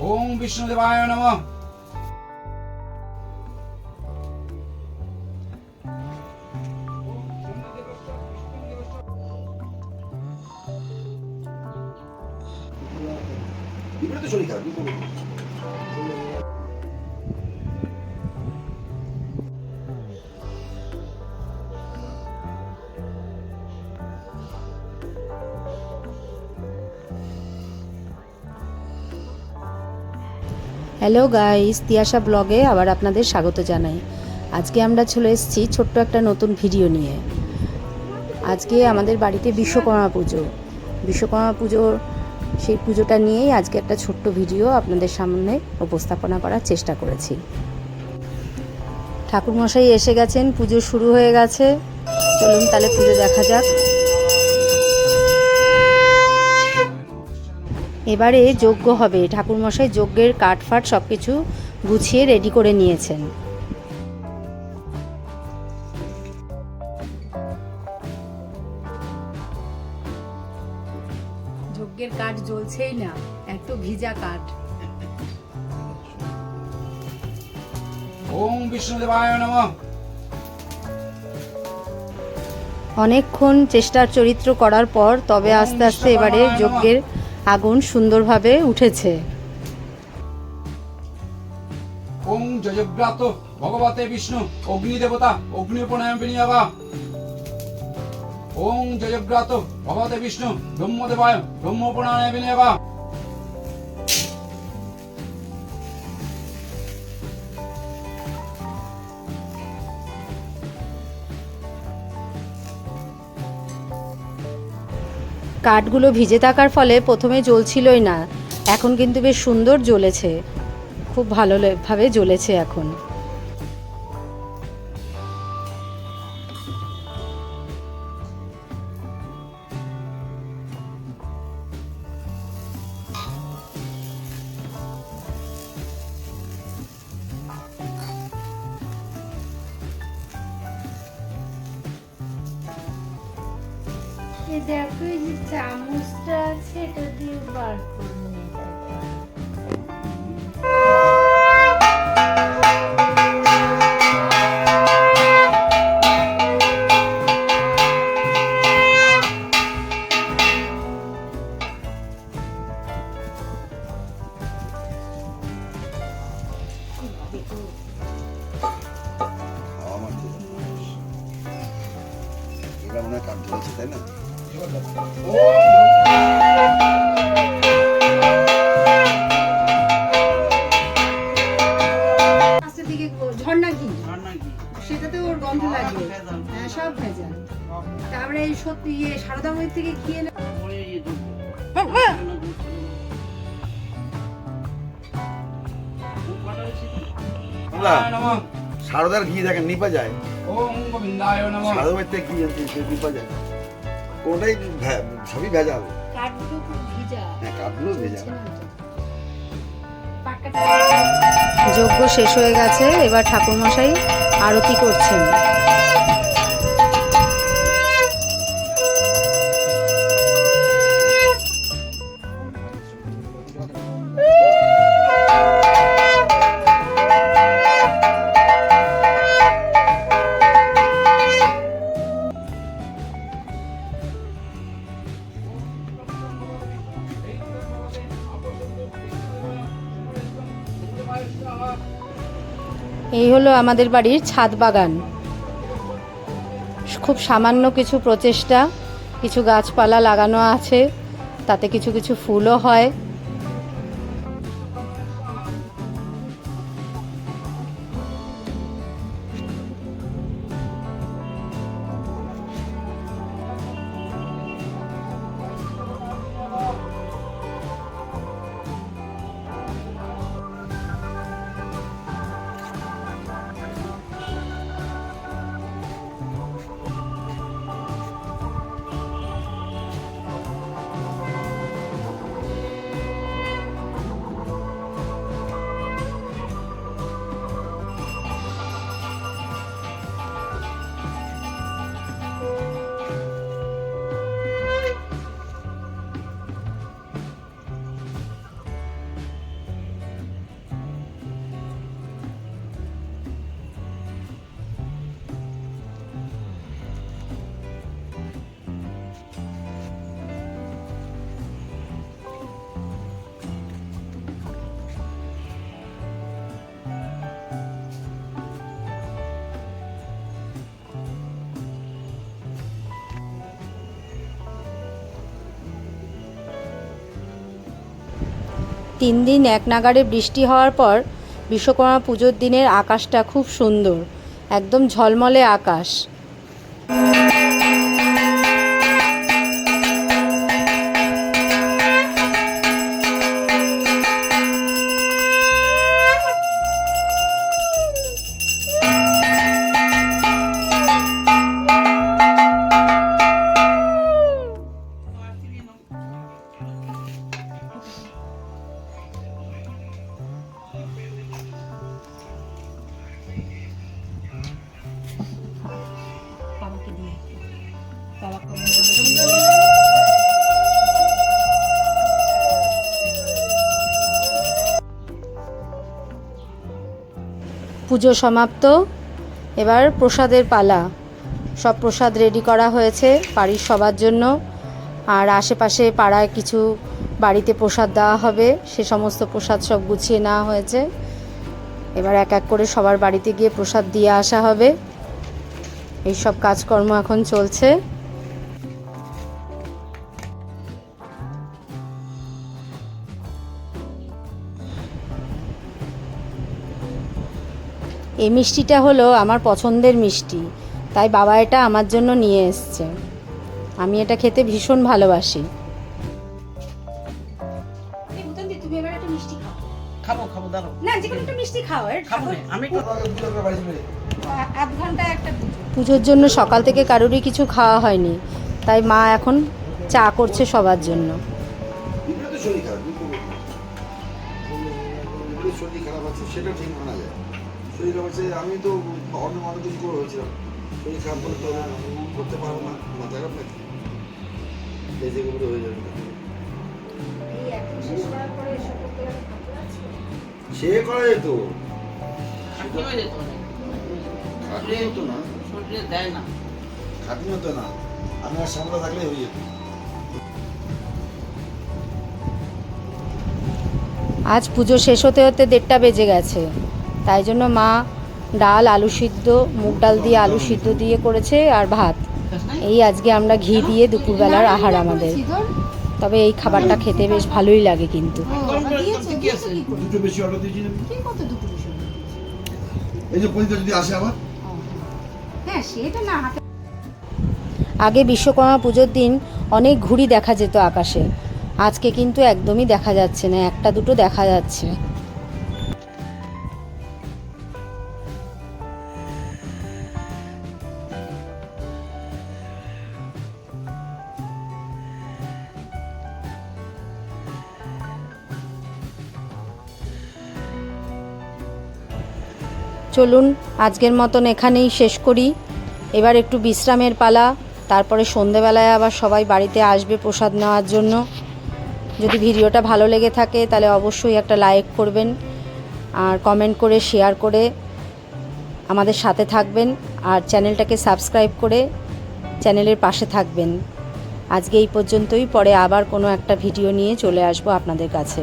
ওম বিষ্ণুদেবায় নমঃ। বিপরীতে শরীর খারাপ বিপরীতে। হ্যালো গাইস, তিয়াশা ব্লগে আবার আপনাদের স্বাগত জানাই। আজকে আমরা চলে এসেছি ছোট্ট একটা নতুন ভিডিও নিয়ে। আজকে আমাদের বাড়িতে বিশ্বকর্মা পুজোর সেই পুজোটা নিয়েই আজকে একটা ছোট্ট ভিডিও আপনাদের সামনে উপস্থাপনা করার চেষ্টা করেছি। ঠাকুরমশাই এসে গেছেন, পুজো শুরু হয়ে গেছে। চলুন তাহলে পুজো দেখা যাক। এবারে যজ্ঞ হবে। ঠাকুরমশাই যজ্ঞের কাঠফাট সব কিছু গুছিয়ে রেডি করে নিয়েছেন। যজ্ঞের কাঠ জ্বলছেই না, এত ভিজা কাঠ। ওম বিষ্ণুদেবায় নমঃ। অনেকক্ষণ চেষ্টার চরিত্র করার পর তবে আস্তে আস্তে এবারে যজ্ঞের আগুন সুন্দরভাবে উঠেছে। ওম জয়গ্রাত ভগবতে বিষ্ণু অগ্নিদেবতা অগ্নিপ্রণাম বিনিয়াবা। ওম জয়গ্রাত ভগবতে বিষ্ণু ব্রহ্মদেবায় ব্রহ্মপ্রণাম বিনিয়াবা। কাঠগুলো ভিজে থাকার ফলে প্রথমে জ্বলছিলই না, এখন কিন্তু বেশ সুন্দর জ্বলেছে, খুব ভালোভাবে জ্বলেছে এখন। দেখো এই যে চামচটা আছে এটা দিয়ে বার করে নিয়ে যাবো। আমার এটা মনে হয় কাঠ জ্বলছে তাই না? ঝর্ণা ঘি সেটাতে ওর গন্ধ লাগবে। হ্যাঁ, সব ভেজাল। তারপরে এই সত্যি সারদা মন্দির থেকে ঘি এনে সারদার ঘি দেখেন নিপা যায়। ওম গোবিন্দায় নমঃ। সারদার থেকে ঘি আনতে নিপা যায়, কোনটাই সবই ভেজাল। কাঠগুলো খুব ভিজা। হ্যাঁ, কাঠগুলো ভেজাল। যজ্ঞ শেষ হয়ে গেছে, এবার ঠাকুরমশাই আরতি করছেন। এই হলো আমাদের বাড়ির ছাদ বাগান। খুব সামান্য কিছু প্রচেষ্টা, কিছু গাছপালা লাগানো আছে, তাতে কিছু কিছু ফুলও হয়। 3 দিন এক নাগাড়ে বৃষ্টি হওয়ার পর বিশ্বকর্মা পুজোর দিনের আকাশটা খুব সুন্দর, একদম ঝলমলে আকাশ। পুজো সমাপ্ত, এবার প্রসাদের পালা। সব প্রসাদ রেডি করা হয়েছে বাড়ির সবার জন্য, আর আশেপাশে পাড়ায় কিছু বাড়িতে প্রসাদ দেওয়া হবে, সে সমস্ত প্রসাদ সব গুছিয়ে নেওয়া হয়েছে। এবার এক এক করে সবার বাড়িতে গিয়ে প্রসাদ দিয়ে আসা হবে। এই সব কাজকর্ম এখন চলছে। এই মিষ্টিটা হলো আমার পছন্দের মিষ্টি, তাই বাবা এটা আমার জন্য নিয়ে এসছে। আমি এটা খেতে ভীষণ ভালোবাসি। তুমি এবার একটা মিষ্টি খাও। খাবো খাবো দাঁড়াও। না, যে কোনো একটা মিষ্টি খাও। খাবো না, আমি আধ ঘন্টা একটা পুজোর জন্য সকাল থেকে কারোরই কিছু খাওয়া হয়নি, তাই মা এখন চা করছে সবার জন্য। বিপুলের তো শরীর খারাপ, বিপুলের শরীর খারাপ আছে, সেটা ঠিক মানা যায়। শরীর খারাপ আছে, আমি তো অন্য কিছু করে হয়েছিলাম, শরীর খারাপ বলে তো করতে পারবো না, মাথা খারাপ নাকি বেজে গুলো হয়ে যাবে। সে করা যেত, খাটনি হয়ে যেত অনেক। খাটনি হতো না, শরীরে দেয় না। খাটনি হতো না, আমি আর সামলা থাকলে হয়ে যেত। আজ পুজো শেষ হতে হতে 1:30 বেজে গেছে, তাই জন্য মা ডাল, আলু সিদ্ধ, মুগ ডাল দিয়ে আলু সিদ্ধ দিয়ে করেছে, আর ভাত। এই আজকে আমরা ঘি দিয়ে দুপুরবেলার আহার আমাদের। তবে এই খাবারটা খেতে বেশ ভালোই লাগে কিন্তু। গরম করে দিতে কি আছে? দুটো বেশি অর্ডার দিয়েছি না, এই যে পরিচিত যদি আসে আবার। আগে বিশ্বকর্মা পুজোর দিন অনেক ঘুড়ি দেখা যেত আকাশে, আজকে কিন্তু একদমই দেখা যাচ্ছে না, একটা দুটো দেখা যাচ্ছে। চলুন আজকের মতন এখানেই শেষ করি। এবার একটু বিশ্রামের পালা, তারপরে সন্ধেবেলায় আবার সবাই বাড়িতে আসবে প্রসাদ নেওয়ার জন্য। যদি ভিডিওটা ভালো লেগে থাকে তাহলে অবশ্যই একটা লাইক করবেন, আর কমেন্ট করে শেয়ার করে আমাদের সাথে থাকবেন, আর চ্যানেলটাকে সাবস্ক্রাইব করে চ্যানেলের পাশে থাকবেন। আজকে এই পর্যন্তই, পরে আবার কোনো একটা ভিডিও নিয়ে চলে আসবো আপনাদের কাছে।